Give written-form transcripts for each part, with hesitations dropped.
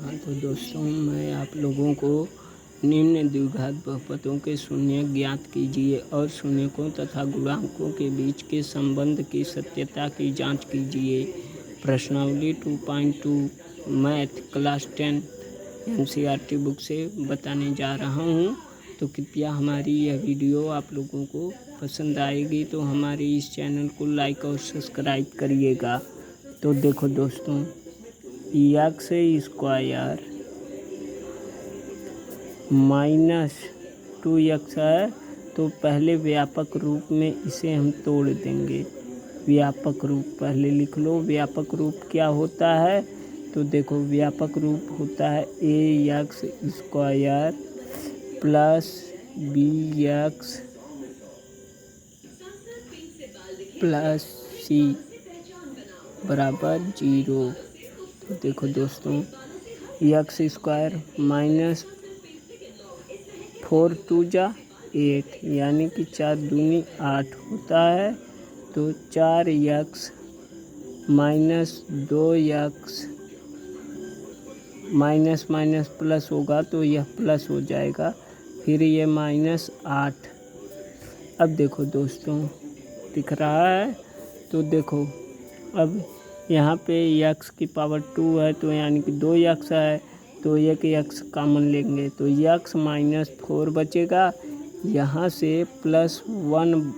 हाँ तो दोस्तों, मैं आप लोगों को निम्न द्विघात बहुपदों के शून्य ज्ञात कीजिए और शून्यकों तथा गुणांकों के बीच के संबंध की सत्यता की जांच कीजिए। प्रश्नावली 2.2 मैथ क्लास 10 NCERT बुक से बताने जा रहा हूँ। तो कृपया हमारी यह वीडियो आप लोगों को पसंद आएगी तो हमारे इस चैनल को लाइक और सब्सक्राइब करिएगा। तो देखो दोस्तों, एक्स स्क्वायर -2x है, तो पहले व्यापक रूप में इसे हम तोड़ देंगे। व्यापक रूप पहले लिख लो। व्यापक रूप क्या होता है? तो देखो, व्यापक रूप होता है ax square plus bx plus c बराबर 0। तो देखो दोस्तों, एक्स स्क्वायर -4 2 जा 8 यानी कि 4 दूनी 8 होता है। तो 4x -2x minus minus plus होगा तो यह प्लस हो जाएगा, फिर ये -8। अब देखो दोस्तों, दिख रहा है? तो देखो, अब यहाँ पे x की पावर 2 है तो यानी कि 2x है, तो एक x कॉमन लेंगे तो x -4 बचेगा। यहाँ से +1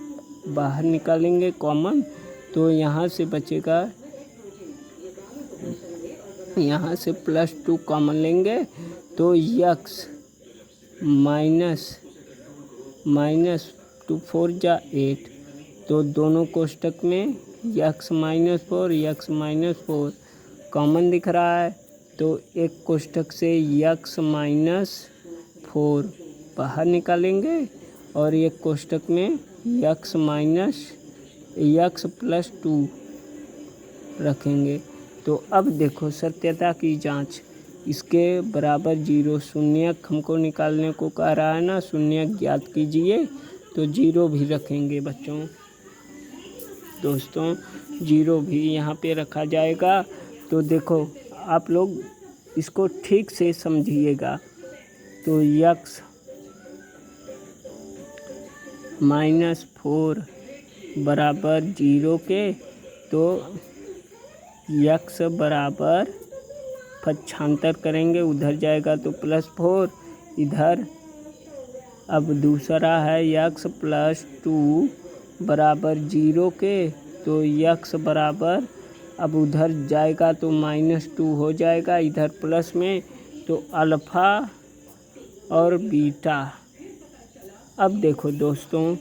बाहर निकालेंगे कॉमन, तो यहाँ से बचेगा, यहाँ से +2 कॉमन लेंगे तो x -2 4 जा 8। तो दोनों कोष्टक में x -4 कॉमन दिख रहा है, तो एक कोष्टक से x -4 बाहर निकालेंगे और एक कोष्टक में x +2 रखेंगे। तो अब देखो सत्यता की जांच, इसके बराबर 0 शून्यक हमको निकालने को कह रहा है ना, शून्यक ज्ञात कीजिए, तो 0 भी रखेंगे बच्चों। दोस्तों, 0 भी यहाँ पे रखा जाएगा। तो देखो, आप लोग इसको ठीक से समझिएगा। तो x -4 बराबर 0 के, तो x बराबर पक्षांतर करेंगे, उधर जाएगा तो +4 इधर। अब दूसरा है x +2 बराबर 0 के, तो x बराबर, अब उधर जाएगा तो -2 हो जाएगा, इधर प्लस में, तो अल्फ़ा और बीटा। अब देखो दोस्तों,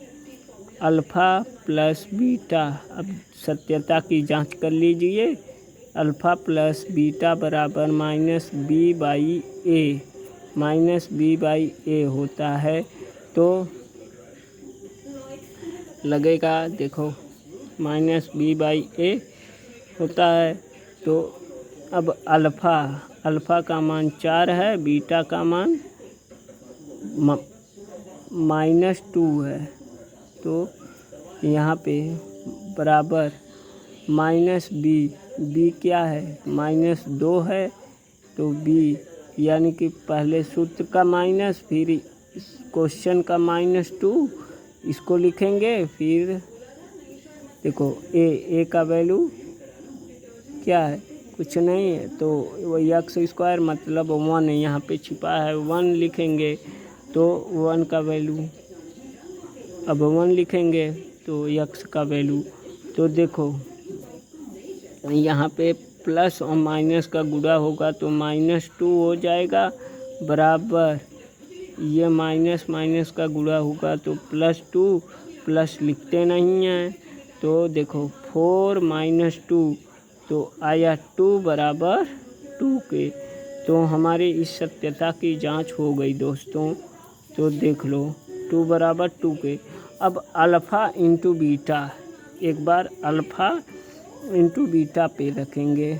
अल्फ़ा प्लस बीटा, अब सत्यता की जांच कर लीजिए। अल्फ़ा प्लस बीटा बराबर -b/a होता है। तो लगेगा, देखो -b/a होता है। तो अब अल्फ़ा का मान 4 है, बीटा का मान -2 है, तो यहाँ पे बराबर -b क्या है? -2 है, तो b यानी कि पहले सूत्र का माइनस, फिर क्वेश्चन का -2 इसको लिखेंगे। फिर देखो a का वैल्यू क्या है? कुछ नहीं है, तो वही एक्स स्क्वायर मतलब 1 यहाँ पे छिपा है, 1 लिखेंगे। तो 1 का वैल्यू, अब 1 लिखेंगे तो x का वैल्यू, तो देखो यहाँ पे प्लस और माइनस का गुणा होगा तो -2 हो जाएगा, बराबर ये माइनस माइनस का गुणा होगा तो +2, प्लस लिखते नहीं हैं। तो देखो 4 - 2, तो आया 2 बराबर 2 के। तो हमारी इस सत्यता की जांच हो गई दोस्तों। तो देख लो 2 बराबर 2 के। अब अल्फ़ा इंटू बीटा, एक बार अल्फ़ा इंटू बीटा पे रखेंगे,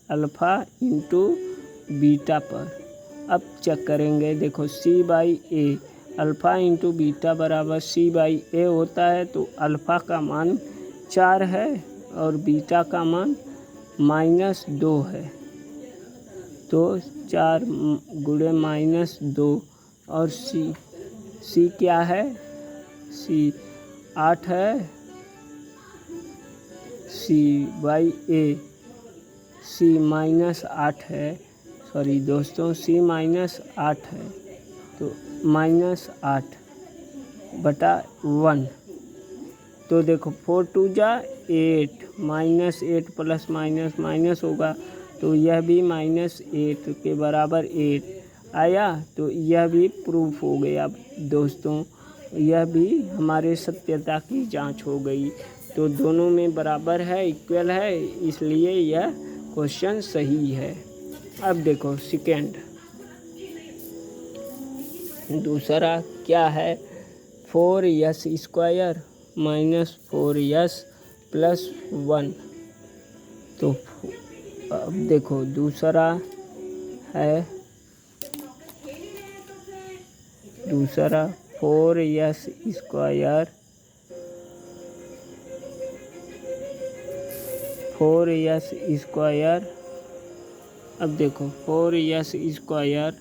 अल्फ़ा इंटू बीटा पर। अब चेक करेंगे, देखो c/a, अल्फ़ा इंटू बीटा बराबर c/a होता है। तो अल्फ़ा का मान 4 है और बीटा का मान -2 है। तो 4 गुणे -2 और सी क्या है, सी 8 है, सी बाई ए सी -8 है, सॉरी दोस्तों सी -8 है, तो -8 बटा 1। तो देखो 4 2 जा 8, -8 प्लस माइनस माइनस होगा, तो यह भी -8 के बराबर 8 आया। तो यह भी प्रूफ हो गया दोस्तों, यह भी हमारे सत्यता की जांच हो गई। तो दोनों में बराबर है, इक्वल है, इसलिए यह क्वेश्चन सही है। अब देखो सेकेंड, दूसरा क्या है, 4s स्क्वायर -4s प्लस 1। तो अब देखो दूसरा है, दूसरा 4s स्क्वायर 4s स्क्वायर, अब देखो 4s स्क्वायर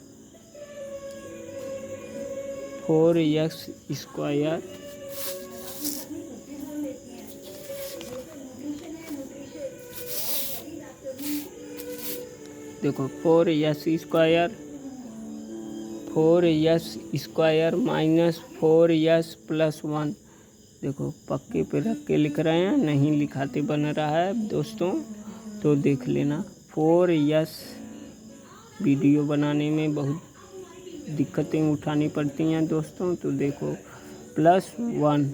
4x स्क्वायर देखो 4s square 4s square -4s plus 1। देखो पक्के पे रख के लिख रहे हैं, नहीं लिखाते बन रहा है दोस्तों, तो देख लेना। 4s वीडियो बनाने में बहुत दिक्कतें उठानी पड़ती हैं दोस्तों, तो देखो प्लस 1,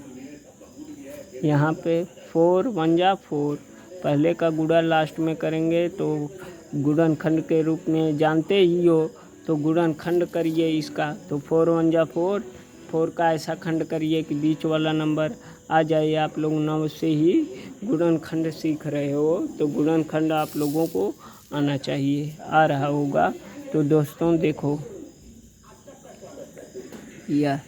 यहाँ पे 4 1 जा 4, पहले का गुणा लास्ट में करेंगे, तो गुणनखंड के रूप में जानते ही हो, तो गुणनखंड करिए इसका, तो 4 1 जा 4, 4 का ऐसा खंड करिए कि बीच वाला नंबर आ जाए। आप लोग 9 से ही गुणनखंड सीख रहे हो, तो गुणनखंड आप लोगों को आना चाहिए, आ रहा होगा। तो दोस्तों देखो यह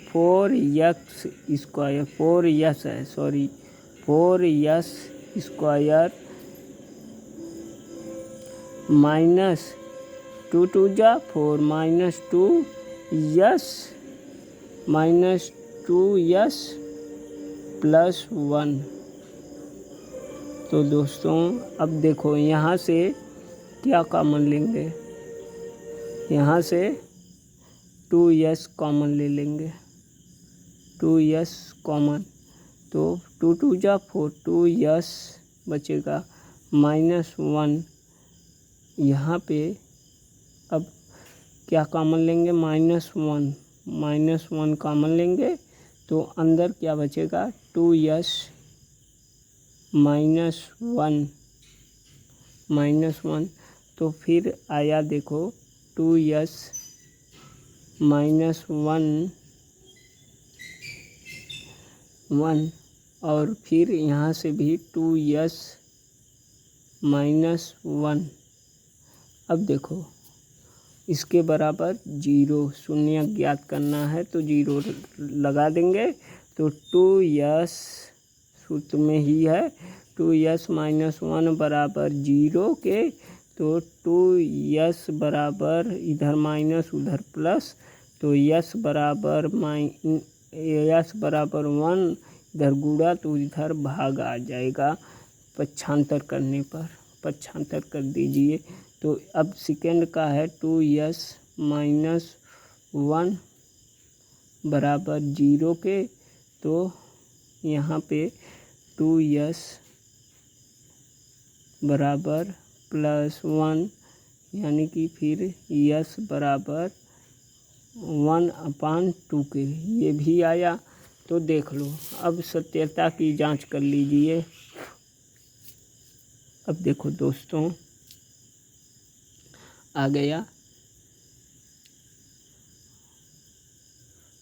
4x स्क्वायर 4s है, सॉरी 4s स्क्वायर -2 2 जा 4 -2s प्लस 1। तो दोस्तों अब देखो यहाँ से क्या कॉमन लेंगे, यहाँ से 2s कॉमन ले लेंगे, 2s कॉमन, तो 2 2 जा 4, 2s बचेगा -1। यहाँ पे अब क्या कॉमन लेंगे, -1 कॉमन लेंगे, तो अंदर क्या बचेगा 2s -1, तो फिर आया देखो 2s -1 और फिर यहाँ से भी 2s -1। अब देखो इसके बराबर 0, शून्य ज्ञात करना है, तो 0 लगा देंगे, तो 2s सूत्र में ही है, 2s -1 बराबर 0 के, तो 2s बराबर इधर माइनस उधर प्लस, तो s बराबर 1, इधर गुणा तो इधर भाग आ जाएगा, पक्षांतर करने पर पक्षांतर कर दीजिए। तो अब सेकेंड का है 2s -1 बराबर 0 के, तो यहाँ पे 2s बराबर +1, यानी कि फिर s बराबर 1/2 के, ये भी आया। तो देख लो, अब सत्यता की जांच कर लीजिए। अब देखो दोस्तों आ गया,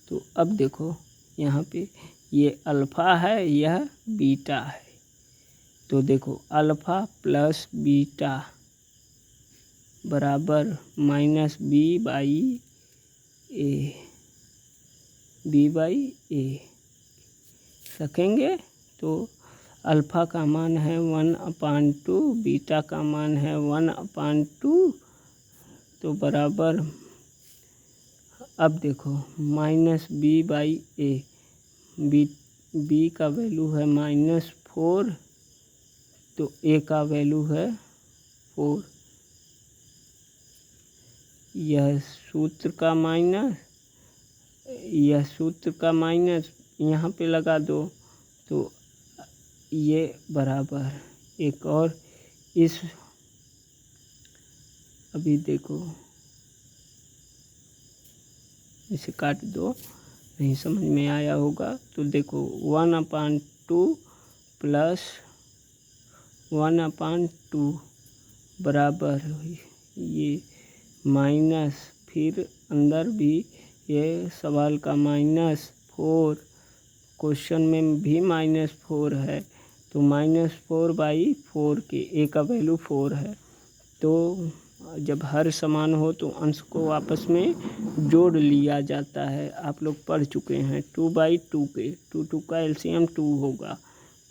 तो अब देखो यहाँ पे ये अल्फ़ा है, यह बीटा है, तो देखो अल्फ़ा प्लस बीटा बराबर -b/a रखेंगे, तो अल्फ़ा का मान है 1/2, बीटा का मान है 1/2, तो बराबर, अब देखो -b/a, बी का वैल्यू है -4, तो a का वैल्यू है 4। यह सूत्र का माइनस यहाँ पे लगा दो, तो ये बराबर एक और इस, अभी देखो इसे काट दो, नहीं समझ में आया होगा, तो देखो 1/2 प्लस 1/2 बराबर ये माइनस, फिर अंदर भी ये सवाल का -4, क्वेश्चन में भी -4 है, तो -4/4 के a का वैल्यू 4 है। तो जब हर समान हो तो अंश को आपस में जोड़ लिया जाता है, आप लोग पढ़ चुके हैं। 2/2 के 2 का एलसीएम 2 होगा,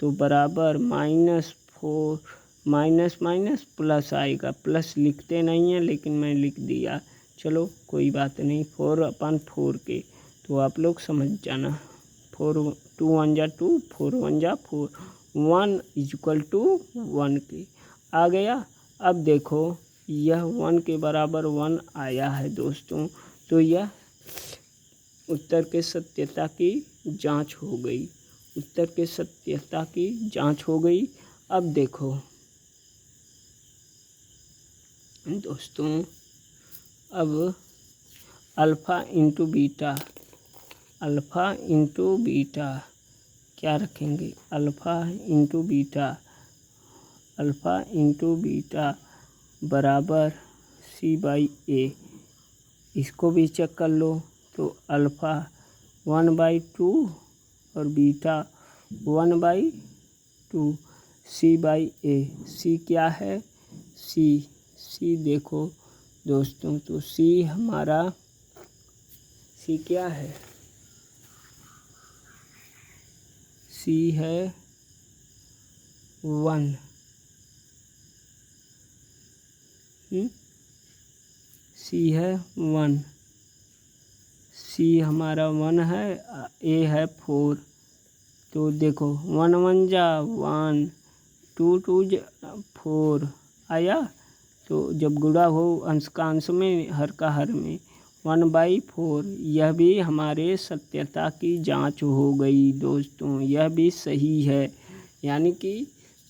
तो बराबर -4, माइनस माइनस प्लस आएगा, प्लस लिखते नहीं हैं लेकिन मैं लिख दिया, चलो कोई बात नहीं। 4/4 के, तो आप लोग समझ जाना, 4 2 1 जा 2, 4 1 जा 4, 1 = 1 के आ गया। अब देखो यह 1 के बराबर 1 आया है दोस्तों, तो यह उत्तर के सत्यता की जांच हो गई, उत्तर के सत्यता की जांच हो गई। अब देखो दोस्तों, अब अल्फ़ा इंटू बीटा क्या रखेंगे, अल्फ़ा इंटू बीटा बराबर c/a, इसको भी चेक कर लो, तो अल्फ़ा 1/2 और बीटा 1/2, c/a, c क्या है, c देखो दोस्तों, तो c हमारा, c क्या है, c है 1, c है 1, c हमारा 1 है, a है 4, तो देखो 1 1 जा 1, 2 2 जा 4 आया, तो जब गुणा हो अंश का अंश में, हर का हर में, 1/4, यह भी हमारे सत्यता की जांच हो गई दोस्तों, यह भी सही है, यानी कि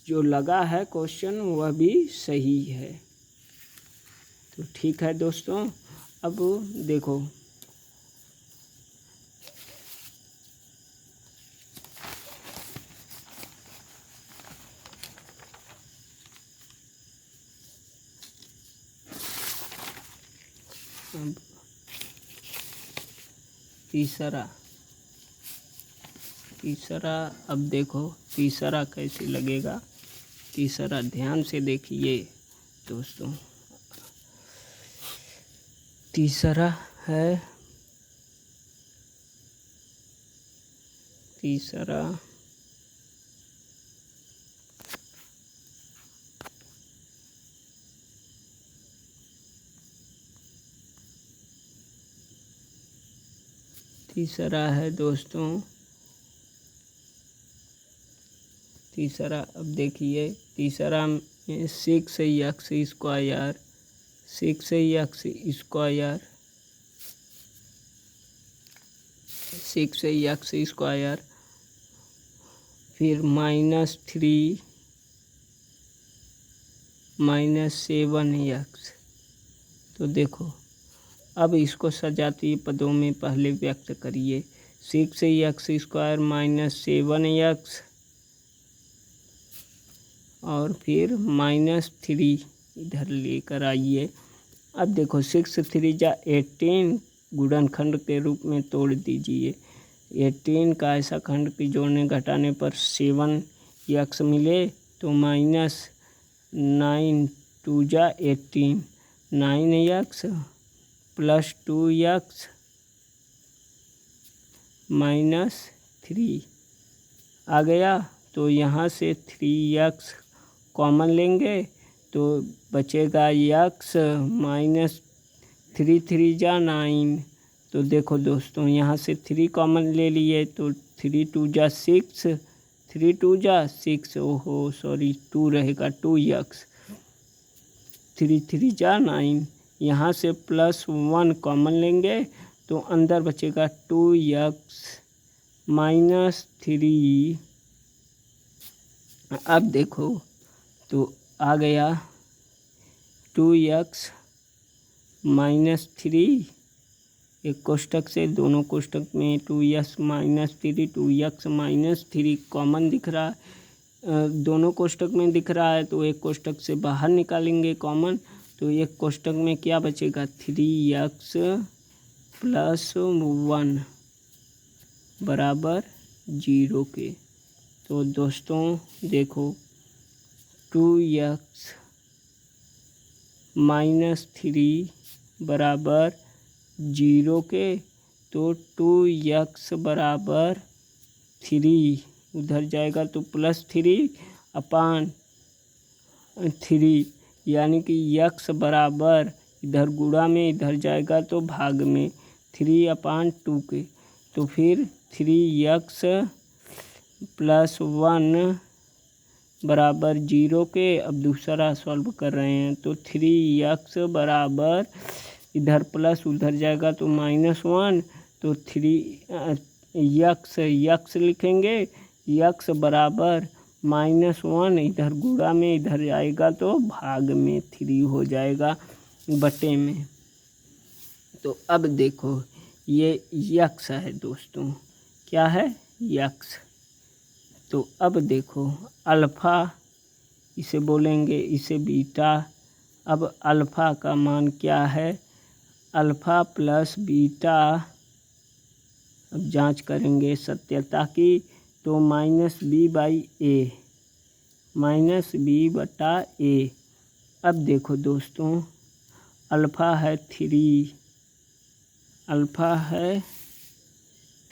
जो लगा है क्वेश्चन वह भी सही है। तो ठीक है दोस्तों, अब देखो अब तीसरा, अब देखो तीसरा कैसे लगेगा, तीसरा ध्यान से देखिए दोस्तों, तीसरा है, तीसरा है दोस्तों, तीसरा अब देखिए, तीसरा में 6x², 6x², फिर -3 -7x, तो देखो अब इसको सजातीय पदों में पहले व्यक्त करिए, 6x² -7x और फिर -3 इधर लेकर आइए। अब देखो 6 3 जा 18, गुणनखंड के रूप में तोड़ दीजिए, 18 का ऐसा खंड कि जोड़ने घटाने पर 7x मिले, तो -9 2 जा 18, 9x प्लस 2x -3 आ गया, तो यहाँ से 3x कॉमन लेंगे तो बचेगा x माइनस 3 3 जा 9। तो देखो दोस्तों यहाँ से 3 कॉमन ले लिए तो 3 2 जा 6, 3 2 जा 6, ओहो सॉरी 2 रहेगा 2x, 3 3 जा 9। यहाँ से +1 कॉमन लेंगे तो अंदर बचेगा 2x माइनस 3। अब देखो तो आ गया 2x माइनस 3, एक कोष्टक से दोनों कोष्टक में 2x minus 3, 2x minus 3 common दिख रहा है, दोनों कोष्टक में दिख रहा है तो एक कोष्टक से बाहर निकालेंगे कॉमन, तो एक कोष्टक में क्या बचेगा 3x प्लस 1 बराबर 0 के। तो दोस्तों देखो 2x माइनस 3 बराबर 0 के, तो 2x बराबर 3 उधर जाएगा तो +3 अपान 3, यानी कि x बराबर इधर गुणा में इधर जाएगा तो भाग में 3/2 के। तो फिर 3x प्लस 1 बराबर 0 के। अब दूसरा सॉल्व कर रहे हैं तो 3x बराबर इधर प्लस उधर जाएगा तो -1, तो 3x लिखेंगे, x बराबर -1 इधर गुणा में इधर जाएगा तो भाग में 3 हो जाएगा बटे में। तो अब देखो ये x है दोस्तों, क्या है x। तो अब देखो अल्फ़ा इसे बोलेंगे, इसे बीटा। अब अल्फ़ा का मान क्या है, अल्फ़ा प्लस बीटा, अब जांच करेंगे सत्यता की, तो -b/a, -b/a। अब देखो दोस्तों अल्फ़ा है 3, अल्फ़ा है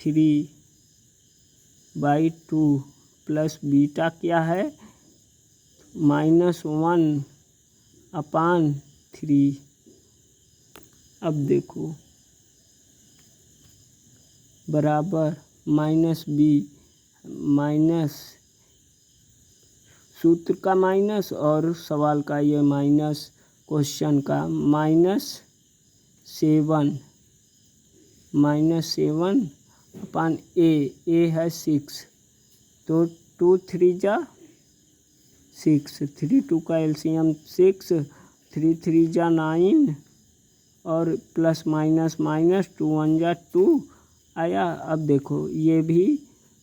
3/2 प्लस बीटा क्या है -1/3। अब देखो बराबर -b, माइनस सूत्र का माइनस और सवाल का ये माइनस, क्वेश्चन का -7/a, a है 6, तो 2 3 जा 6, 3 2 का एलसीएम 6, 3 3 जा 9 और प्लस माइनस माइनस 2 1 जा 2 आया। अब देखो ये भी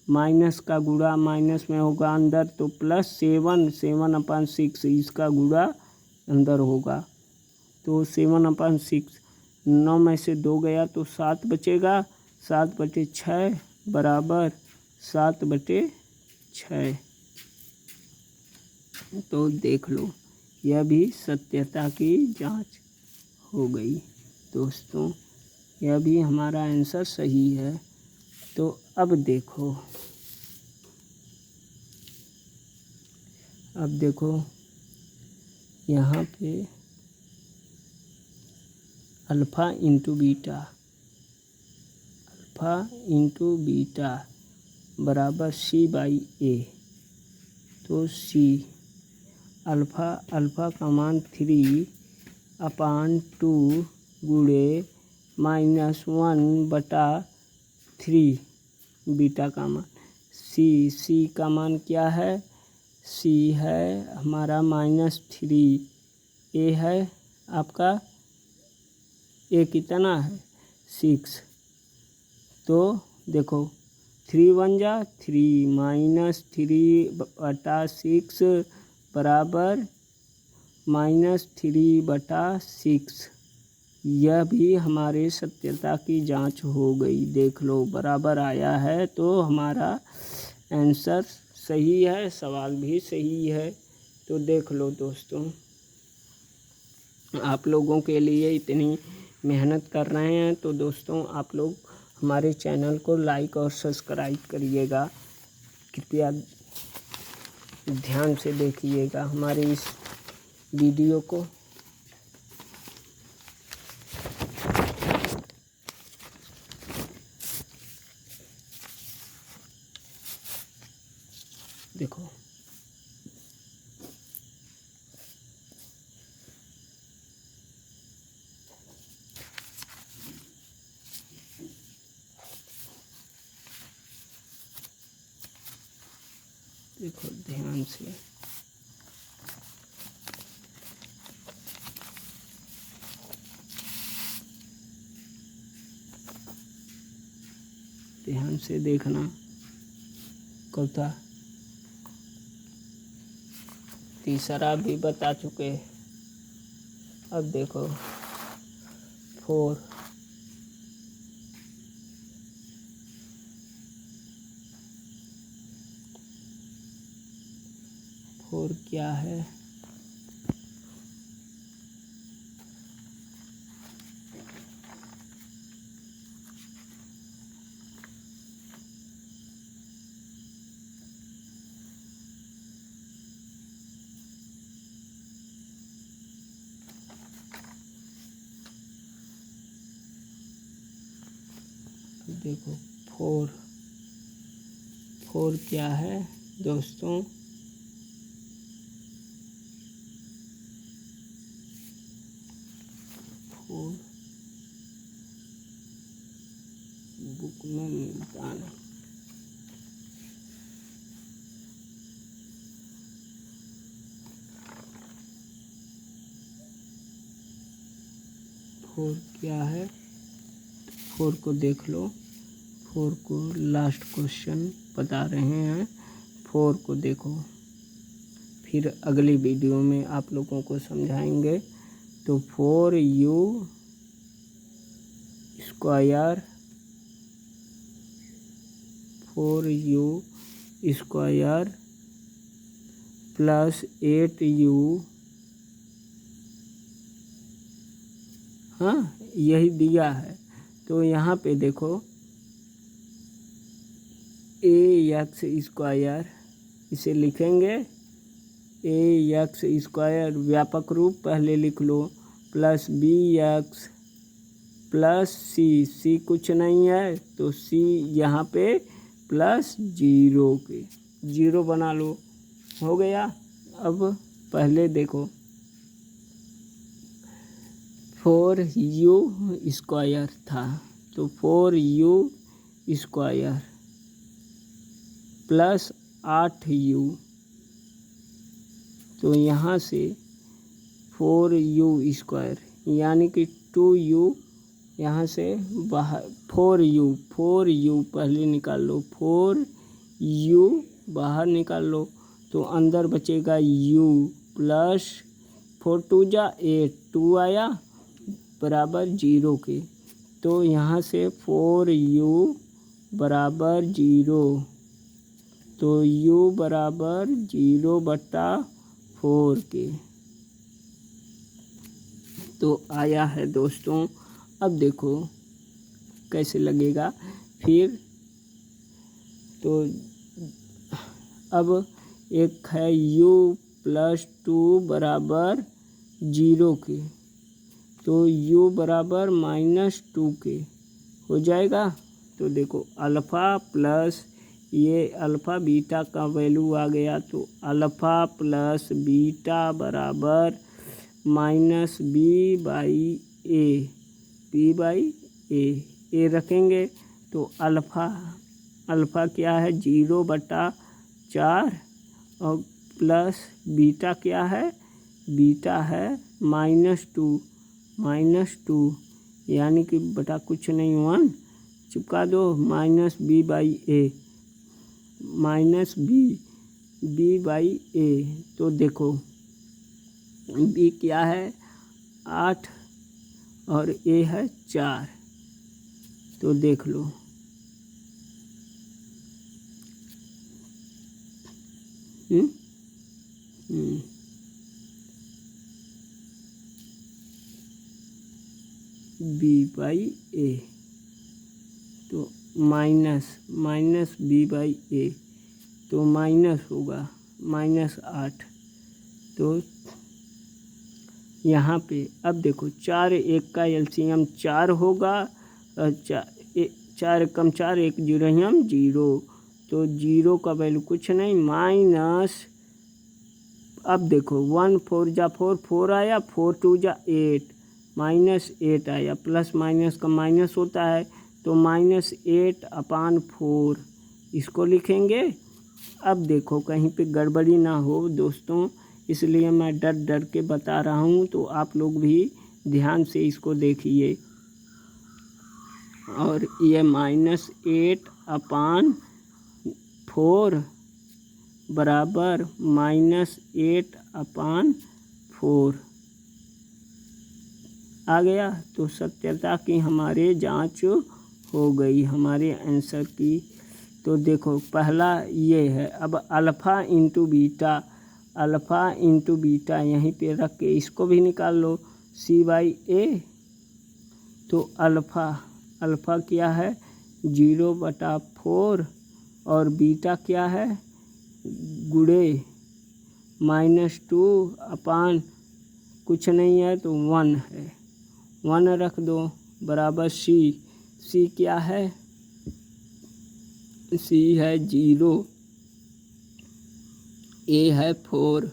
माइनस का गुणा माइनस में होगा अंदर, तो +7/6 इसका गुणा अंदर होगा, तो 7/6, 9 में से 2 गया तो 7 बचेगा, 7/6 बराबर 7/6। तो देख लो यह भी सत्यता की जांच हो गई दोस्तों, यह भी हमारा आंसर सही है। तो अब देखो यहाँ पे अल्फ़ा इंटू बीटा बराबर c/a, तो c अल्फ़ा का मान 3/2 गुणे -1/3 बीटा का मान c का मान क्या है, c है हमारा -3, a है आपका a कितना है 6, तो देखो 3 1 जा 3 -3/6 बराबर -3/6। यह भी हमारे सत्यता की जांच हो गई, देख लो बराबर आया है, तो हमारा आंसर सही है, सवाल भी सही है। तो देख लो दोस्तों, आप लोगों के लिए इतनी मेहनत कर रहे हैं, तो दोस्तों आप लोग हमारे चैनल को लाइक और सब्सक्राइब करिएगा कृपया। ध्यान से देखिएगा हमारे इस वीडियो को। देखो देखो ध्यान से। ध्यान से देखना। कौता तीसरा भी बता चुके। अब देखो 4 4 क्या है? देखो 4 क्या है दोस्तों? बुक में मिलता नहीं। 4 क्या है? 4 को देख लो। 4 को लास्ट क्वेश्चन बता रहे हैं। 4 को देखो, फिर अगली वीडियो में आप लोगों को समझाएंगे। तो 4u square 4u square plus 8u, हाँ यही दिया है। तो यहाँ पे देखो ax स्क्वायर, इसे लिखेंगे ax स्क्वायर व्यापक रूप पहले लिख लो, प्लस bx प्लस c कुछ नहीं है तो c यहाँ पे प्लस 0 के 0 बना लो, हो गया। अब पहले देखो 4u स्क्वायर था, तो 4u स्क्वायर प्लस 8u, तो यहाँ से 4u स्क्वायर यानी कि 2u यहाँ से बाहर, 4u पहले निकाल लो, 4u बाहर निकाल लो तो अंदर बचेगा u प्लस 4 2 जा 8, 2 आया बराबर 0 के। तो यहाँ से 4u बराबर 0, तो u बराबर 0/4 के तो आया है दोस्तों। अब देखो कैसे लगेगा फिर। तो अब एक है u प्लस 2 बराबर 0 के, तो u बराबर -2 के हो जाएगा। तो देखो अल्फ़ा प्लस ये अल्फ़ा बीटा का वैल्यू आ गया, तो अल्फ़ा प्लस बीटा बराबर -b/a रखेंगे। तो अल्फ़ा क्या है 0/4 और प्लस बीटा क्या है, बीटा है -2 यानी कि बटा कुछ नहीं 1 चिपका दो, -b/a। तो देखो b क्या है 8 और a है 4, तो देख लो b/a, तो माइनस b/a तो माइनस होगा -8। तो यहाँ पे अब देखो 4 1 का एलसीएम 4 होगा और 4 कम 4 1 जीरो हम 0। तो 0 का वैल्यू कुछ नहीं माइनस, अब देखो 1 4 जा 4 4 आया, 4 2 जा 8 -8 आया, प्लस माइनस का माइनस होता है तो -8/4 इसको लिखेंगे। अब देखो कहीं पे गड़बड़ी ना हो दोस्तों, इसलिए मैं डर डर के बता रहा हूँ, तो आप लोग भी ध्यान से इसको देखिए। और ये -8/4 बराबर -8/4 आ गया। तो सत्यता की हमारे जांच हो गई हमारे आंसर की। तो देखो पहला ये है। अब अल्फ़ा इंटू बीटा यहीं पे रख के इसको भी निकाल लो, C/A। तो अल्फ़ा क्या है 0/4 और बीटा क्या है गुणे -2 कुछ नहीं है तो 1 है, 1 रख दो बराबर C क्या है, C है 0, A है 4।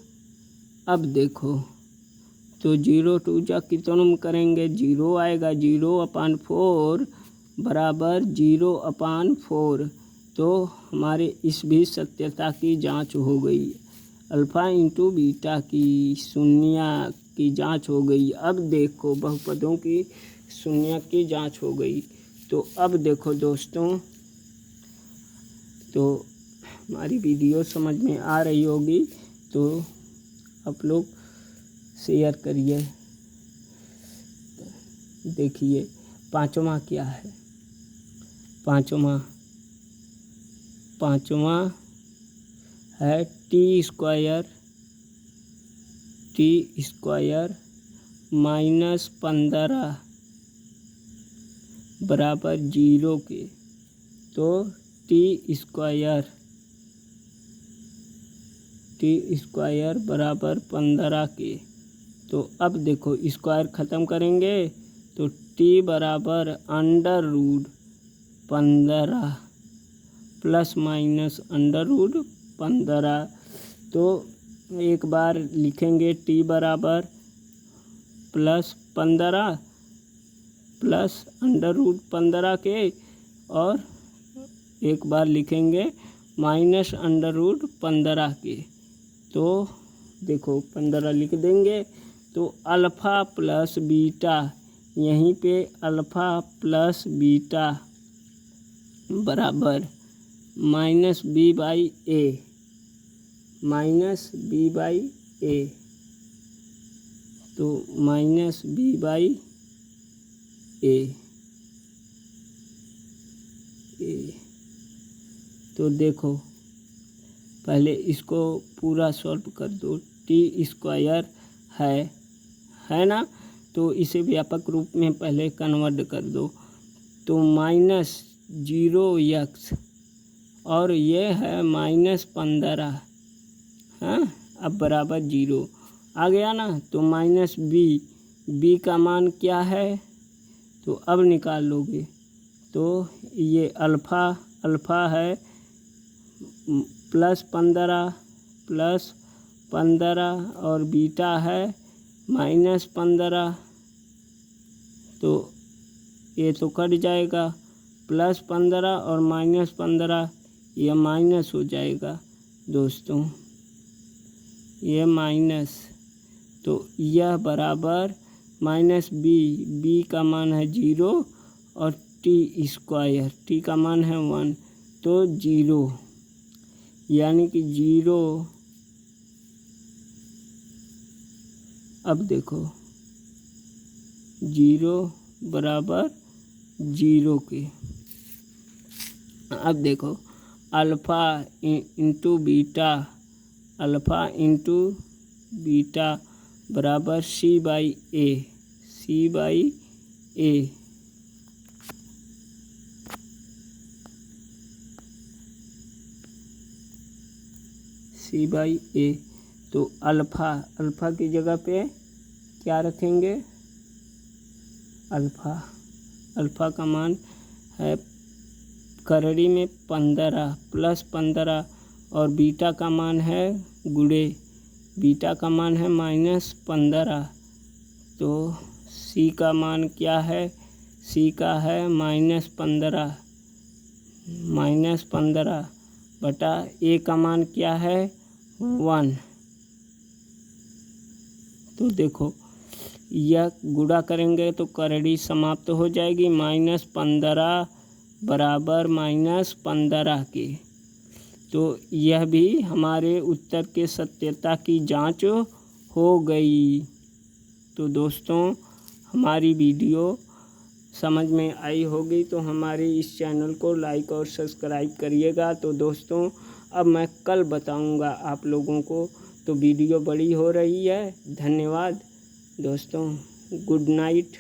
अब देखो तो 0 2 जा कितनों में करेंगे 0 आएगा, 0/4 बराबर 0/4। तो हमारे इस भी सत्यता की जांच हो गई। अल्फ़ा इंटू बीटा की शून्य की जांच हो गई। अब देखो बहुपदों की शून्य की जांच हो गई। तो अब देखो दोस्तों, तो हमारी वीडियो समझ में आ रही होगी तो आप लोग शेयर करिए। देखिए पाँचवा क्या है, पाँचवा है टी स्क्वायर -15 बराबर 0 के। तो टी स्क्वायर बराबर 15 के। तो अब देखो स्क्वायर ख़त्म करेंगे तो टी बराबर √15 प्लस माइनस √15। तो एक बार लिखेंगे टी बराबर +15 प्लस √15 के, और एक बार लिखेंगे -√15 के। तो देखो 15 लिख देंगे। तो अल्फ़ा प्लस बीटा, यहीं पे अल्फ़ा प्लस बीटा बराबर -B/A, तो -B/A। तो देखो पहले इसको पूरा सॉल्व कर दो। टी स्क्वायर है ना, तो इसे व्यापक रूप में पहले कन्वर्ट कर दो। तो -0x और ये है -15, हाँ अब बराबर 0 आ गया ना। तो -B का मान क्या है तो अब निकाल लोगे। तो ये अल्फ़ा है +15 और बीटा है -15। तो ये तो कट जाएगा, +15 और -15 ये माइनस हो जाएगा दोस्तों, ये माइनस। तो यह बराबर -B का मान है 0 और टी का मान है 1, तो 0 यानी कि 0। अब देखो 0 बराबर 0 के। अब देखो अल्फ़ा इंटू बीटा बराबर C/A, C/A। तो अल्फ़ा की जगह पे क्या रखेंगे, अल्फ़ा का मान है करड़ी में 15 प्लस 15 और बीटा का मान है गुणे, बीटा का मान है -15। तो सी का मान क्या है, सी का है -15 बटा ए का मान क्या है 1। तो देखो यह गुणा करेंगे तो करड़ी समाप्त हो जाएगी, -15 बराबर -15 के। तो यह भी हमारे उत्तर के सत्यता की जांच हो गई। तो दोस्तों हमारी वीडियो समझ में आई होगी तो हमारे इस चैनल को लाइक और सब्सक्राइब करिएगा। तो दोस्तों अब मैं कल बताऊंगा आप लोगों को। तो वीडियो बड़ी हो रही है, धन्यवाद दोस्तों, गुड नाइट।